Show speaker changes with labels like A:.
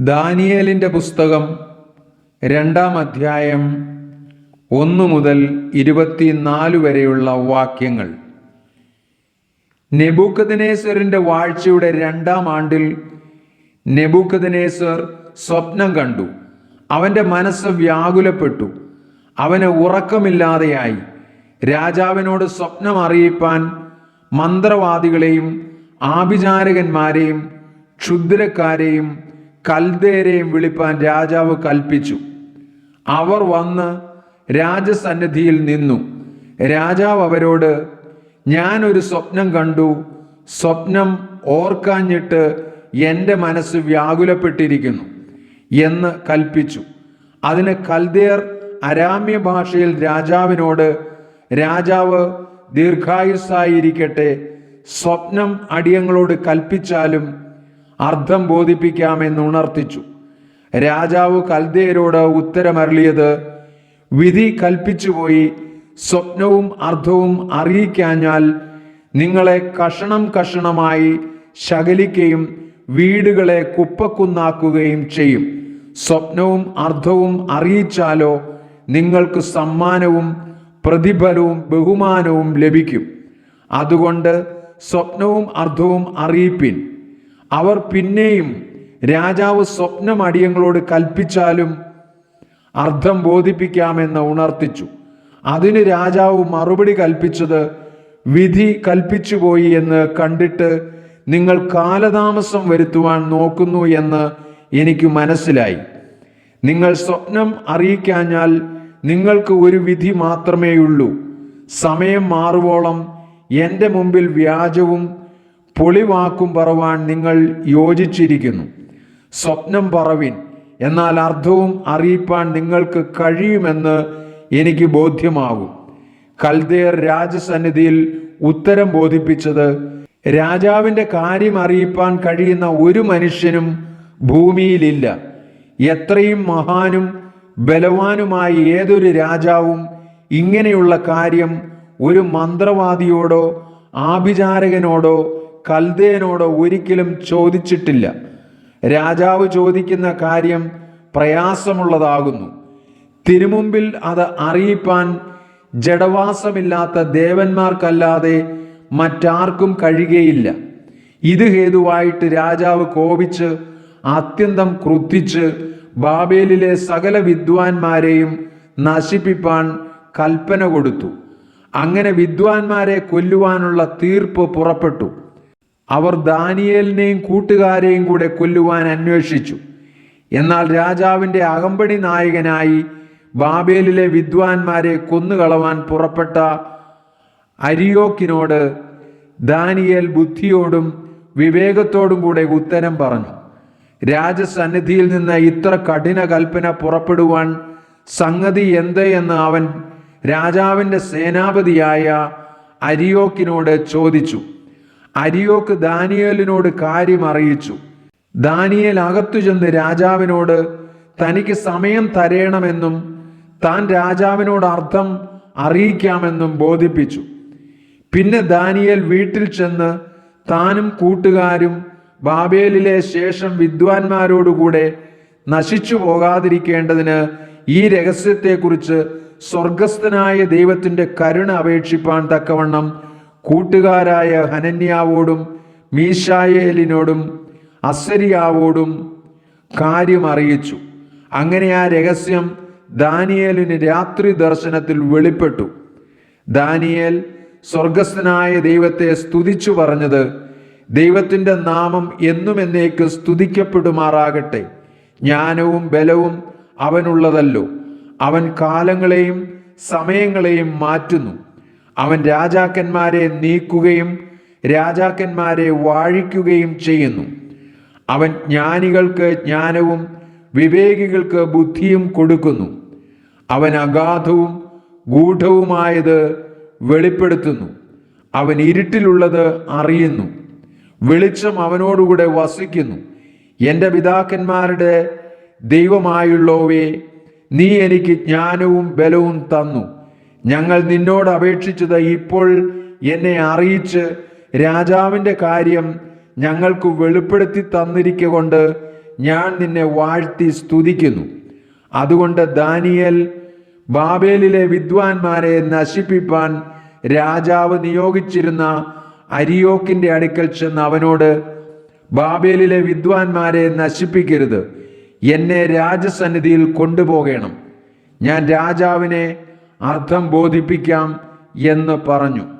A: ദാനിയേലിൻ്റെ പുസ്തകം 2-ാം അധ്യായം 1 മുതൽ 24 വരെയുള്ള വാക്യങ്ങൾ. നെബൂഖദ്നേസരിൻ്റെ വാഴ്ചയുടെ 2-ാം ആണ്ടിൽ നെബൂഖദ്നേസർ സ്വപ്നം കണ്ടു. അവൻ്റെ മനസ്സ് വ്യാകുലപ്പെട്ടു, അവന് ഉറക്കമില്ലാതെയായി. രാജാവിനോട് സ്വപ്നം അറിയിപ്പാൻ മന്ത്രവാദികളെയും ആഭിചാരകന്മാരെയും ക്ഷുദ്രക്കാരെയും കൽദേരെയും വിളിപ്പാൻ രാജാവ് കൽപ്പിച്ചു. അവർ വന്ന് രാജസന്നിധിയിൽ നിന്നു. രാജാവ് അവരോട്, ഞാനൊരു സ്വപ്നം കണ്ടു, സ്വപ്നം ഓർക്കാഞ്ഞിട്ട് എൻ്റെ മനസ്സ് വ്യാകുലപ്പെട്ടിരിക്കുന്നു എന്ന് കൽപ്പിച്ചു. അതിന് കൽദേർ അരാമ്യ ഭാഷയിൽ രാജാവിനോട്, രാജാവ് ദീർഘായുസ്സായിരിക്കട്ടെ, സ്വപ്നം അടിയങ്ങളോട് കൽപ്പിച്ചാലും അർത്ഥം ബോധിപ്പിക്കാമെന്ന് ഉണർത്തിച്ചു. രാജാവ് കൽദേയരോട് ഉത്തരമരുളിയത്, വിധി കൽപ്പിച്ചുപോയി. സ്വപ്നവും അർത്ഥവും അറിയിക്കാഞ്ഞാൽ നിങ്ങളെ കഷണം കഷണമായി ശകലിക്കുകയും വീടുകളെ കുപ്പക്കുന്നാക്കുകയും ചെയ്യും. സ്വപ്നവും അർത്ഥവും അറിയിച്ചാലോ നിങ്ങൾക്ക് സമ്മാനവും പ്രതിഫലവും ബഹുമാനവും ലഭിക്കും. അതുകൊണ്ട് സ്വപ്നവും അർത്ഥവും അറിയിപ്പിൻ. അവർ പിന്നെയും, രാജാവ് സ്വപ്നം അടിയങ്ങളോട് കൽപ്പിച്ചാലും അർത്ഥം ബോധിപ്പിക്കാമെന്ന് ഉണർത്തിച്ചു. അതിന് രാജാവ് മറുപടി കൽപ്പിച്ചത്, വിധി കൽപ്പിച്ചുപോയി എന്ന് കണ്ടിട്ട് നിങ്ങൾ കാലതാമസം വരുത്തുവാൻ നോക്കുന്നു എന്ന് എനിക്ക് മനസ്സിലായി. നിങ്ങൾ സ്വപ്നം അറിയിക്കാഞ്ഞാൽ നിങ്ങൾക്ക് ഒരു വിധി മാത്രമേയുള്ളൂ. സമയം മാറുവോളം എൻ്റെ മുമ്പിൽ വ്യാജവും പൊളിവാക്കും പറവാൻ നിങ്ങൾ യോജിച്ചിരിക്കുന്നു. സ്വപ്നം പറവിൻ, എന്നാൽ അർത്ഥവും അറിയിപ്പാൻ നിങ്ങൾക്ക് കഴിയുമെന്ന് എനിക്ക് ബോധ്യമാകും. കൽദേർ രാജസന്നിധിയിൽ ഉത്തരം ബോധിപ്പിച്ചത്, രാജാവിൻ്റെ കാര്യം അറിയിപ്പാൻ കഴിയുന്ന ഒരു മനുഷ്യനും ഭൂമിയിലില്ല. എത്രയും മഹാനും ബലവാനുമായ ഏതൊരു രാജാവും ഇങ്ങനെയുള്ള കാര്യം ഒരു മന്ത്രവാദിയോടോ ആഭിചാരകനോടോ കൽദേയനോടോ ഒരിക്കലും ചോദിച്ചിട്ടില്ല. രാജാവ് ചോദിക്കുന്ന കാര്യം പ്രയാസമുള്ളതാകുന്നു. തിരുമുമ്പിൽ അത് അറിയിപ്പാൻ ജഡവാസമില്ലാത്ത ദേവന്മാർക്കല്ലാതെ മറ്റാർക്കും കഴിയുകയില്ല. ഇത് ഹേതുവായിട്ട് രാജാവ് കോപിച്ച് അത്യന്തം ക്രുദ്ധിച്ച് ബാബേലിലെ സകല വിദ്വാൻമാരെയും നശിപ്പിപ്പാൻ കൽപ്പന കൊടുത്തു. അങ്ങനെ വിദ്വാൻമാരെ കൊല്ലുവാനുള്ള തീർപ്പ് പുറപ്പെട്ടു. അവർ ദാനിയേലിനെയും കൂട്ടുകാരെയും കൂടെ കൊല്ലുവാൻ അന്വേഷിച്ചു. എന്നാൽ രാജാവിൻ്റെ അകമ്പടി നായകനായി ബാബേലിലെ വിദ്വാൻമാരെ കൊന്നുകളവാൻ പുറപ്പെട്ട അരിയോക്കിനോട് ദാനിയേൽ ബുദ്ധിയോടും വിവേകത്തോടും കൂടെ ഉത്തരം പറഞ്ഞു. രാജസന്നിധിയിൽ നിന്ന് ഇത്ര കഠിന കൽപ്പന പുറപ്പെടുവാൻ സംഗതി എന്ത് എന്ന് അവൻ രാജാവിൻ്റെ സേനാപതിയായ അരിയോക്കിനോട് ചോദിച്ചു. അരിയോക്ക് ദാനിയേലിനോട് കാര്യം അറിയിച്ചു. ദാനിയേൽ അകത്തു ചെന്ന് രാജാവിനോട് തനിക്ക് സമയം തരേണമെന്നും താൻ രാജാവിനോട് അർത്ഥം അറിയിക്കാമെന്നും ബോധിപ്പിച്ചു. പിന്നെ ദാനിയേൽ വീട്ടിൽ ചെന്ന് താനും കൂട്ടുകാരും ബാബേലിലെ ശേഷം വിദ്വാൻമാരോടുകൂടെ നശിച്ചു പോകാതിരിക്കേണ്ടതിന് ഈ രഹസ്യത്തെക്കുറിച്ച് സ്വർഗസ്ഥനായ ദൈവത്തിൻ്റെ കരുണ അപേക്ഷിപ്പാൻ തക്കവണ്ണം കൂട്ടുകാരായ ഹനന്യാവോടും മീശായേലിനോടും അസരിയാവോടും കാര്യം അറിയിച്ചു. അങ്ങനെ ആ രഹസ്യം ദാനിയേലിന് രാത്രി ദർശനത്തിൽ വെളിപ്പെട്ടു. ദാനിയേൽ സ്വർഗസ്ഥനായ ദൈവത്തെ സ്തുതിച്ചു പറഞ്ഞത്, ദൈവത്തിൻ്റെ നാമം എന്നും എന്നേക്ക് സ്തുതിക്കപ്പെടുമാറാകട്ടെ. ജ്ഞാനവും ബലവും അവനുള്ളതല്ലോ. അവൻ കാലങ്ങളെയും സമയങ്ങളെയും മാറ്റുന്നു. അവൻ രാജാക്കന്മാരെ നീക്കുകയും രാജാക്കന്മാരെ വാഴിക്കുകയും ചെയ്യുന്നു. അവൻ ജ്ഞാനികൾക്ക് ജ്ഞാനവും വിവേകികൾക്ക് ബുദ്ധിയും കൊടുക്കുന്നു. അവൻ അഗാധവും ഗൂഢവുമായത് വെളിപ്പെടുത്തുന്നു. അവൻ ഇരുട്ടിലുള്ളത് അറിയുന്നു. വെളിച്ചം അവനോടുകൂടെ വസിക്കുന്നു. എൻ്റെ പിതാക്കന്മാരുടെ ദൈവമായുള്ളോവേ, നീ എനിക്ക് ജ്ഞാനവും ബലവും തന്നു. ഞങ്ങൾ നിന്നോട് അപേക്ഷിച്ചത് ഇപ്പോൾ എന്നെ അറിയിച്ച് രാജാവിൻ്റെ കാര്യം ഞങ്ങൾക്ക് വെളിപ്പെടുത്തി തന്നിരിക്കൊണ്ട് ഞാൻ നിന്നെ വാഴ്ത്തി സ്തുതിക്കുന്നു. അതുകൊണ്ട് ദാനിയേൽ ബാബേലിലെ വിദ്വാൻമാരെ നശിപ്പിപ്പാൻ രാജാവ് നിയോഗിച്ചിരുന്ന അരിയോക്കിന്റെ അടുക്കൽ ചെന്ന് അവനോട്, ബാബേലിലെ വിദ്വാൻമാരെ നശിപ്പിക്കരുത്, എന്നെ രാജസന്നിധിയിൽ കൊണ്ടുപോകണം, ഞാൻ രാജാവിനെ അർത്ഥം ബോധിപ്പിക്കാം എന്ന് പറഞ്ഞു.